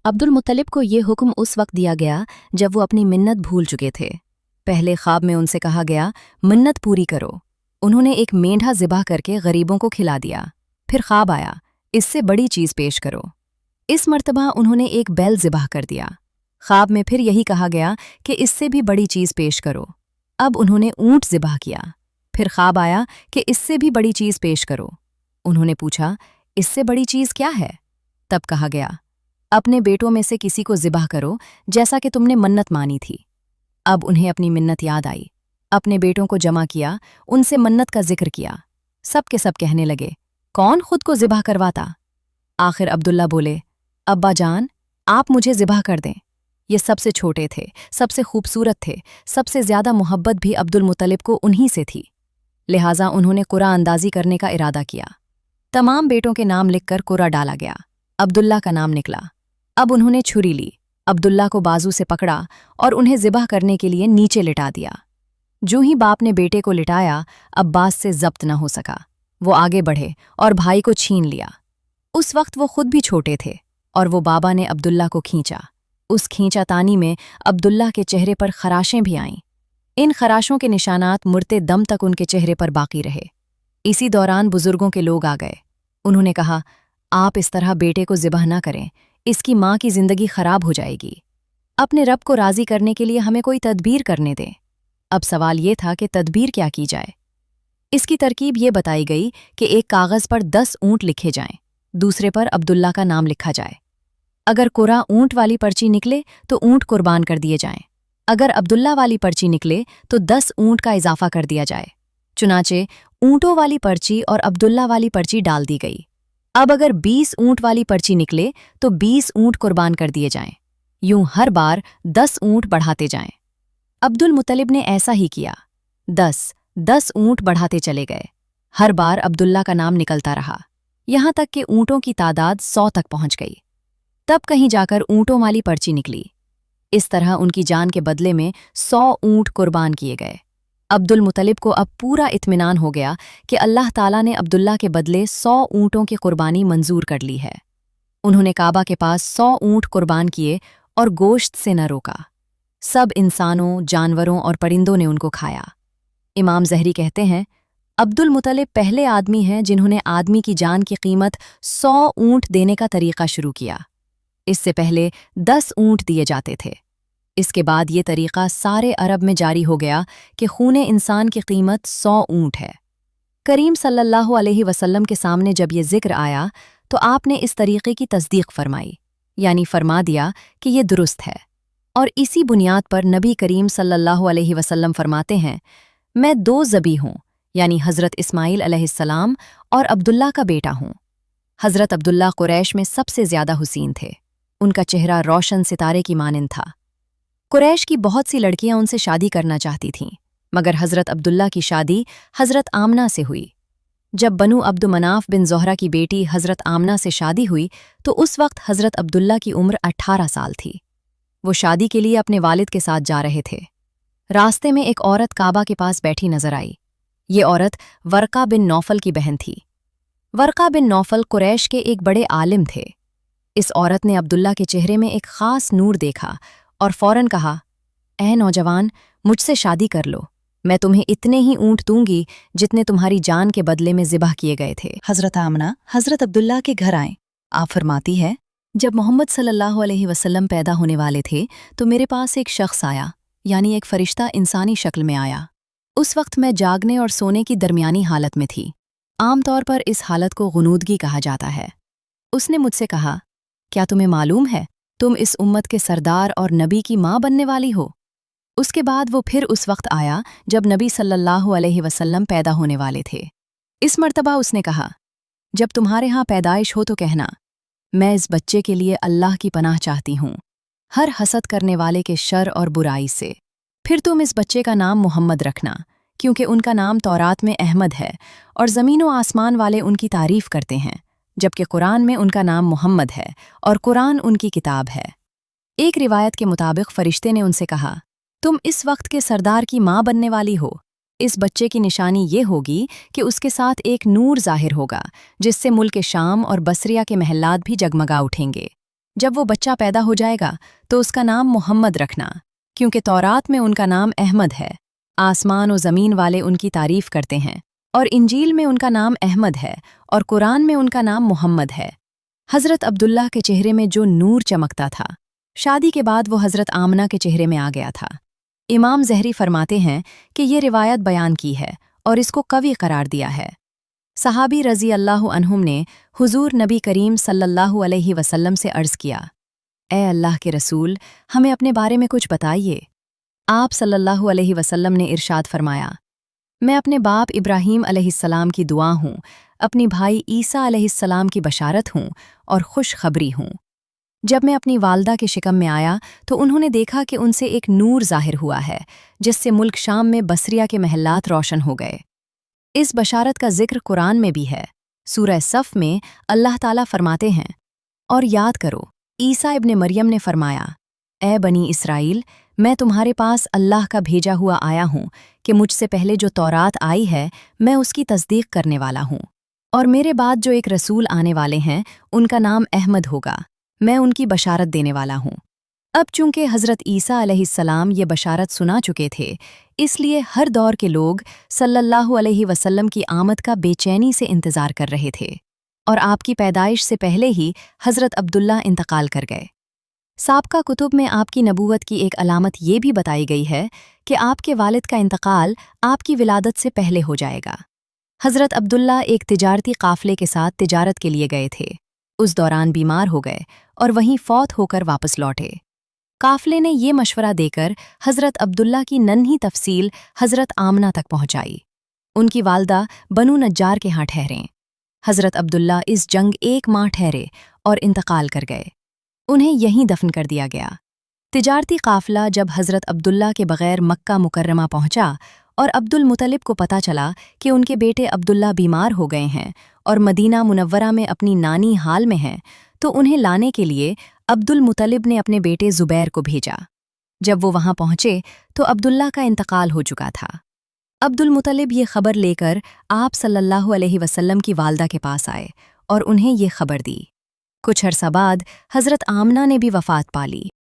अब्दुल मुत्तलिब को ये हुक्म उस वक्त दिया गया जब वो अपनी मिन्नत भूल चुके थे। पहले ख्वाब में उनसे कहा गया, मिन्नत पूरी करो। उन्होंने एक मेंढा ज़िबा करके गरीबों को खिला दिया। फिर ख्वाब आया, इससे बड़ी चीज़ पेश करो। इस मर्तबा उन्होंने एक बैल ज़िबा कर दिया। ख्वाब में फिर यही कहा गया कि इससे भी बड़ी चीज़ पेश करो। अब उन्होंने ऊँट ज़िबा किया। फिर ख्वाब आया कि इससे भी बड़ी चीज़ पेश करो। उन्होंने पूछा, इससे बड़ी चीज़ क्या है? तब कहा गया, अपने बेटों में से किसी को ज़िबा करो जैसा कि तुमने मन्नत मानी थी। अब उन्हें अपनी मिन्नत याद आई। अपने बेटों को जमा किया, उनसे मन्नत का जिक्र किया। सब के सब कहने लगे, कौन खुद को ज़िबा करवाता? आखिर अब्दुल्ला बोले, अब्बा जान, आप मुझे ज़िबा कर दें। ये सबसे छोटे थे, सबसे खूबसूरत थे, सबसे ज़्यादा मोहब्बत भी अब्दुल मुत्तलिब को उन्हीं से थी। लिहाजा उन्होंने कुरा अंदाज़ी करने का इरादा किया। तमाम बेटों के नाम लिखकर कुरा डाला गया। अब्दुल्ला का नाम निकला। अब उन्होंने छुरी ली, अब्दुल्ला को बाजू से पकड़ा और उन्हें ज़िबा करने के लिए नीचे लिटा दिया। जो ही बाप ने बेटे को लिटाया, अब्बास से ज़ब्त न हो सका। वो आगे बढ़े और भाई को छीन लिया। उस वक्त वो खुद भी छोटे थे और वो बाबा ने अब्दुल्ला को खींचा। उस खींचातानी में अब्दुल्ला के चेहरे पर खराशें भी आईं। इन खराशों के निशानात मुर्ते दम तक उनके चेहरे पर बाकी रहे। इसी दौरान बुजुर्गों के लोग आ गए। उन्होंने कहा, आप इस तरह बेटे को ज़िबह ना करें, इसकी माँ की ज़िंदगी खराब हो जाएगी। अपने रब को राज़ी करने के लिए हमें कोई तदबीर करने दें। अब सवाल ये था कि तदबीर क्या की जाए। इसकी तरकीब ये बताई गई कि एक कागज़ पर 10 ऊँट लिखे जाएं, दूसरे पर अब्दुल्ला का नाम लिखा जाए। अगर कुरा ऊँट वाली पर्ची निकले तो ऊँट कुर्बान कर दिए जाएं। अगर अब्दुल्ला वाली पर्ची निकले तो 10 ऊँट का इजाफा कर दिया जाए। चुनाचे ऊँटों वाली पर्ची और अब्दुल्ला वाली पर्ची डाल दी गई। अब अगर 20 ऊँट वाली पर्ची निकले तो 20 ऊँट कुर्बान कर दिए जाएं। यूं हर बार 10 ऊँट बढ़ाते जाएं। अब्दुल मुत्तलिब ने ऐसा ही किया। 10 ऊँट बढ़ाते चले गए। हर बार अब्दुल्ला का नाम निकलता रहा, यहाँ तक कि ऊँटों की तादाद 100 तक पहुँच गई। तब कहीं जाकर ऊँटों वाली पर्ची निकली। इस तरह उनकी जान के बदले में 100 ऊँट कुर्बान किए गए। अब्दुल मुत्तलिब को अब पूरा इत्मीनान हो गया कि अल्लाह ताला ने अब्दुल्ला के बदले 100 ऊँटों की कुर्बानी मंजूर कर ली है। उन्होंने काबा के पास 100 ऊँट कुर्बान किए और गोश्त से न रोका। सब इंसानों, जानवरों और परिंदों ने उनको खाया। इमाम ज़हरी कहते हैं, अब्दुल मुत्तलिब पहले आदमी हैं जिन्होंने आदमी की जान की कीमत 100 ऊँट देने का तरीक़ा शुरू किया। इससे पहले 10 ऊँट दिए जाते थे। इसके बाद ये तरीक़ा सारे अरब में जारी हो गया कि खूने इंसान की कीमत 100 ऊँट है। करीम सल्लल्लाहु अलैहि वसल्लम के सामने जब ये ज़िक्र आया तो आपने इस तरीक़े की तस्दीक फरमाई, यानी फरमा दिया कि ये दुरुस्त है। और इसी बुनियाद पर नबी करीम सल्लल्लाहु अलैहि वसल्लम फरमाते हैं, मैं 2 ज़बी हूँ, यानी हज़रत इस्माइल अलैहिस्सलाम और अब्दुल्ला का बेटा हूँ। हज़रत अब्दुल्ला कुरैश में सबसे ज़्यादा हुसीन थे। उनका चेहरा रोशन सितारे की मानिंद था। कुरैश की बहुत सी लड़कियां उनसे शादी करना चाहती थीं, मगर हज़रत अब्दुल्ला की शादी हज़रत आमना से हुई। जब बनु अब्दु मनाफ बिन ज़ोहरा की बेटी हज़रत आमना से शादी हुई तो उस वक्त हज़रत अब्दुल्ला की उम्र 18 साल थी। वो शादी के लिए अपने वालिद के साथ जा रहे थे। रास्ते में एक औरत काबा के पास बैठी नजर आई। ये औरत वर्का बिन नौफल की बहन थी। वर्का बिन नौफल कुरैश के एक बड़े आलिम थे। इस औरत ने अब्दुल्ला के चेहरे में एक ख़ास नूर देखा और फ़ौरन कहा, ऐ नौजवान, मुझसे शादी कर लो। मैं तुम्हें इतने ही ऊँट दूंगी जितने तुम्हारी जान के बदले में ज़िबह किए गए थे। हज़रत आमना हज़रत अब्दुल्ला के घर आए। आप फरमाती है, जब मोहम्मद सल्लल्लाहु अलैहि वसल्लम पैदा होने वाले थे तो मेरे पास एक शख्स आया, यानी एक फ़रिश्ता इंसानी शक्ल में आया। उस वक्त मैं जागने और सोने की दरमियानी हालत में थी। आमतौर पर इस हालत को गुनूदगी कहा जाता है। उसने मुझसे कहा, क्या तुम्हें मालूम है तुम इस उम्मत के सरदार और नबी की माँ बनने वाली हो? उसके बाद वो फिर उस वक्त आया जब नबी सल्लल्लाहु अलैहि वसल्लम पैदा होने वाले थे। इस मर्तबा उसने कहा, जब तुम्हारे यहाँ पैदाइश हो तो कहना, मैं इस बच्चे के लिए अल्लाह की पनाह चाहती हूँ, हर हसद करने वाले के शर और बुराई से। फिर तुम इस बच्चे का नाम मोहम्मद रखना, क्योंकि उनका नाम तौरात में अहमद है और ज़मीन व आसमान वाले उनकी तारीफ़ करते हैं, जबकि कुरान में उनका नाम मोहम्मद है और कुरान उनकी किताब है। एक रिवायत के मुताबिक फ़रिश्ते ने उनसे कहा, तुम इस वक्त के सरदार की माँ बनने वाली हो। इस बच्चे की निशानी ये होगी कि उसके साथ एक नूर ज़ाहिर होगा, जिससे मुल्क शाम और बसरिया के महलात भी जगमगा उठेंगे। جب وہ بچہ پیدا ہو جائے گا تو اس کا نام محمد رکھنا، کیونکہ تورات میں ان کا نام احمد ہے، آسمان و زمین والے ان کی تعریف کرتے ہیں، اور انجیل میں ان کا نام احمد ہے، اور قرآن میں ان کا نام محمد ہے۔ حضرت عبداللہ کے چہرے میں جو نور چمکتا تھا، شادی کے بعد وہ حضرت آمنہ کے چہرے میں آ گیا تھا۔ امام زہری فرماتے ہیں کہ یہ روایت بیان کی ہے اور اس کو قوی قرار دیا ہے۔ صحابی رضی اللہ عنہم نے حضور نبی کریم صلی اللہ علیہ وسلم سے عرض کیا، اے اللہ کے رسول، ہمیں اپنے بارے میں کچھ بتائیے۔ آپ صلی اللہ علیہ وسلم نے ارشاد فرمایا، میں اپنے باپ ابراہیم علیہ السلام کی دعا ہوں، اپنی بھائی عیسیٰ علیہ السلام کی بشارت ہوں اور خوشخبری ہوں۔ جب میں اپنی والدہ کے شکم میں آیا تو انہوں نے دیکھا کہ ان سے ایک نور ظاہر ہوا ہے، جس سے ملک شام میں بصریہ کے محلات روشن ہو گئے۔ اس بشارت کا ذکر قرآن میں بھی ہے۔ سورہ صف میں اللہ تعالیٰ فرماتے ہیں، اور یاد کرو، عیسیٰ ابن مریم نے فرمایا، اے بنی اسرائیل، میں تمہارے پاس اللہ کا بھیجا ہوا آیا ہوں کہ مجھ سے پہلے جو تورات آئی ہے میں اس کی تصدیق کرنے والا ہوں، اور میرے بعد جو ایک رسول آنے والے ہیں ان کا نام احمد ہوگا، میں ان کی بشارت دینے والا ہوں۔ اب چونکہ حضرت عیسیٰ علیہ السلام یہ بشارت سنا چکے تھے، اس لیے ہر دور کے لوگ صلی اللہ علیہ وسلم کی آمد کا بے چینی سے انتظار کر رہے تھے، اور آپ کی پیدائش سے پہلے ہی حضرت عبداللہ انتقال کر گئے۔ سابقہ کتب میں آپ کی نبوت کی ایک علامت یہ بھی بتائی گئی ہے کہ آپ کے والد کا انتقال آپ کی ولادت سے پہلے ہو جائے گا۔ حضرت عبداللہ ایک تجارتی قافلے کے ساتھ تجارت کے لیے گئے تھے، اس دوران بیمار ہو گئے اور وہیں فوت ہو کر واپس لوٹے۔ قافلے نے یہ مشورہ دے کر حضرت عبداللہ کی ننھی تفصیل حضرت آمنہ تک پہنچائی۔ ان کی والدہ بنو نجار کے ہاں ٹھہریں۔ حضرت عبداللہ اس جنگ 1 ماہ ٹھہرے اور انتقال کر گئے۔ انہیں یہیں دفن کر دیا گیا۔ تجارتی قافلہ جب حضرت عبداللہ کے بغیر مکہ مکرمہ پہنچا اور عبد المطلب کو پتہ چلا کہ ان کے بیٹے عبداللہ بیمار ہو گئے ہیں اور مدینہ منورہ میں اپنی نانی حال میں ہیں، تو انہیں لانے کے لیے عبد المطلب نے اپنے بیٹے زبیر کو بھیجا۔ جب وہ وہاں پہنچے تو عبداللہ کا انتقال ہو چکا تھا۔ عبد المطلب یہ خبر لے کر آپ صلی اللہ علیہ وسلم کی والدہ کے پاس آئے اور انہیں یہ خبر دی۔ کچھ عرصہ بعد حضرت آمنہ نے بھی وفات پا لی۔